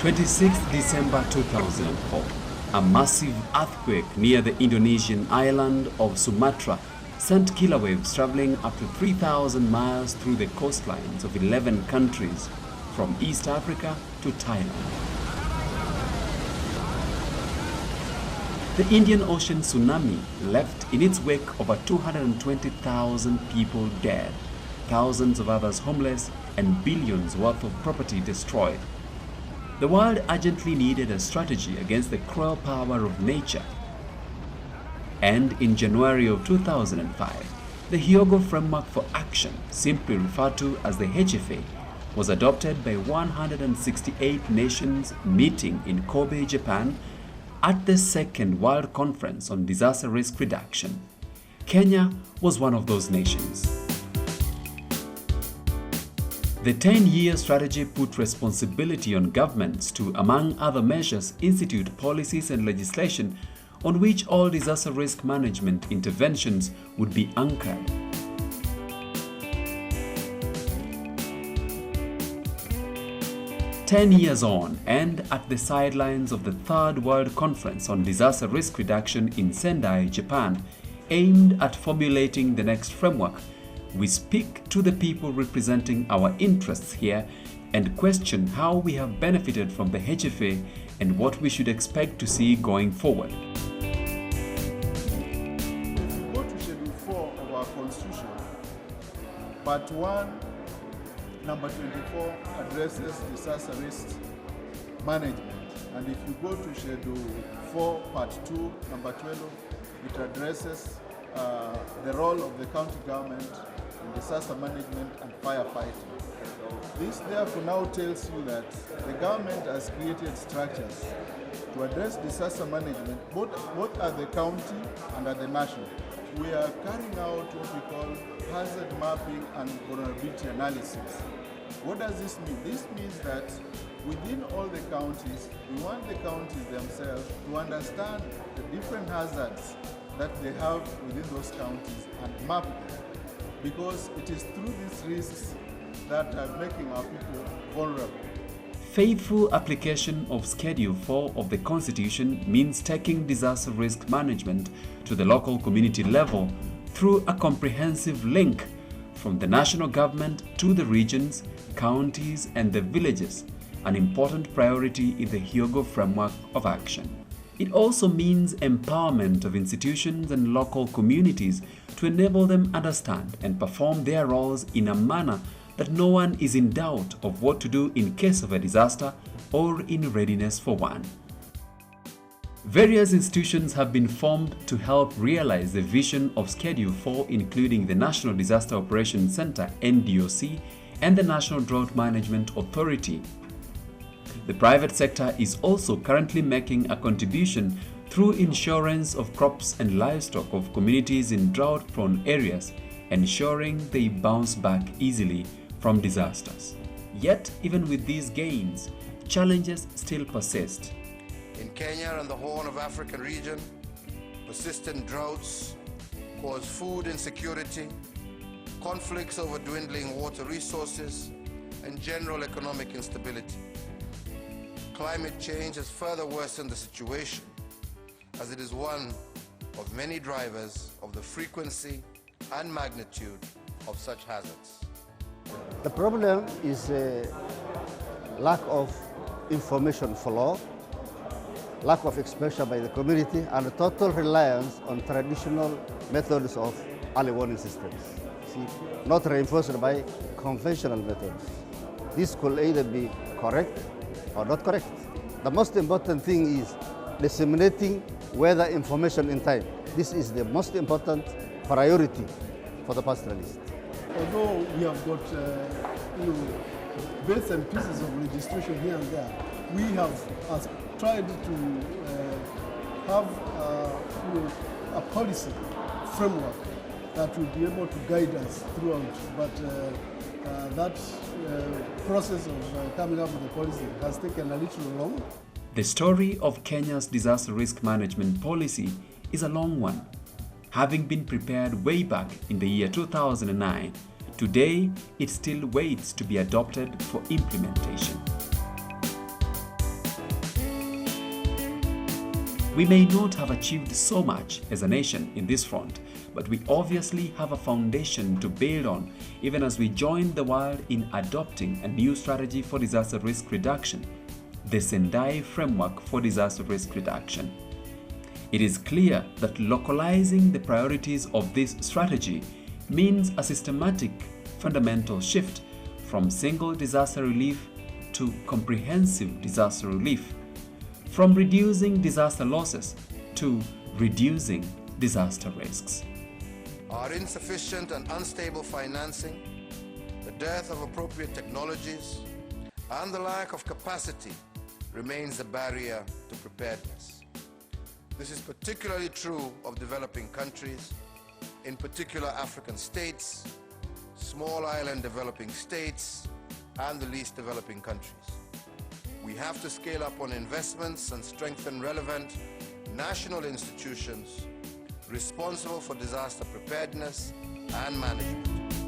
26th December 2004, a massive earthquake near the Indonesian island of Sumatra sent killer waves traveling up to 3,000 miles through the coastlines of 11 countries, from East Africa to Thailand. The Indian Ocean tsunami left in its wake over 220,000 people dead, thousands of others homeless, and billions worth of property destroyed. The world urgently needed a strategy against the cruel power of nature. And in January of 2005, the Hyogo Framework for Action, simply referred to as the HFA, was adopted by 168 nations meeting in Kobe, Japan, at the second World Conference on Disaster Risk Reduction. Kenya was one of those nations. The 10-year strategy put responsibility on governments to, among other measures, institute policies and legislation on which all disaster risk management interventions would be anchored. Ten years on, and at the sidelines of the Third World Conference on Disaster Risk Reduction in Sendai, Japan, aimed at formulating the next framework, we speak to the people representing our interests here and question how we have benefited from the HFA and what we should expect to see going forward. If you go to Schedule 4 of our Constitution, Part 1, Number 24 addresses disaster risk management. And if you go to Schedule 4, Part 2, Number 12, it addresses the role of the county government in disaster management and firefighting. This therefore now tells you that the government has created structures to address disaster management both at the county and at the national. We are carrying out what we call hazard mapping and vulnerability analysis. What does this mean? This means that within all the counties, we want the counties themselves to understand the different hazards that they have within those counties and map them. Because it is through these risks that are making our people vulnerable. Faithful application of Schedule 4 of the Constitution means taking disaster risk management to the local community level through a comprehensive link from the national government to the regions, counties, and the villages, an important priority in the Hyogo Framework of Action. It also means empowerment of institutions and local communities to enable them understand and perform their roles in a manner that no one is in doubt of what to do in case of a disaster or in readiness for one. Various institutions have been formed to help realize the vision of Schedule 4, including the National Disaster Operations Center (NDOC) and the National Drought Management Authority. The private sector is also currently making a contribution through insurance of crops and livestock of communities in drought-prone areas, ensuring they bounce back easily from disasters. Yet, even with these gains, challenges still persist. In Kenya and the Horn of Africa region, persistent droughts cause food insecurity, conflicts over dwindling water resources, and general economic instability. Climate change has further worsened the situation, as it is one of many drivers of the frequency and magnitude of such hazards. The problem is a lack of information flow, lack of exposure by the community, and a total reliance on traditional methods of early warning systems, not reinforced by conventional methods. This could either be correct or not correct. The most important thing is disseminating weather information in time. This is the most important priority for the pastoralist. Although we have got bits and pieces of legislation here and there, we have tried to have a policy framework that will be able to guide us throughout. But that process of coming up with a policy has taken a little long. The story of Kenya's disaster risk management policy is a long one. Having been prepared way back in the year 2009, today it still waits to be adopted for implementation. We may not have achieved so much as a nation in this front, but we obviously have a foundation to build on, even as we join the world in adopting a new strategy for disaster risk reduction, the Sendai Framework for Disaster Risk Reduction. It is clear that localizing the priorities of this strategy means a systematic, fundamental shift from single disaster relief to comprehensive disaster relief, from reducing disaster losses to reducing disaster risks. Our insufficient and unstable financing, the dearth of appropriate technologies, and the lack of capacity remains a barrier to preparedness. This is particularly true of developing countries, in particular African states, small island developing states, and the least developing countries. We have to scale up on investments and strengthen relevant national institutions responsible for disaster preparedness and management.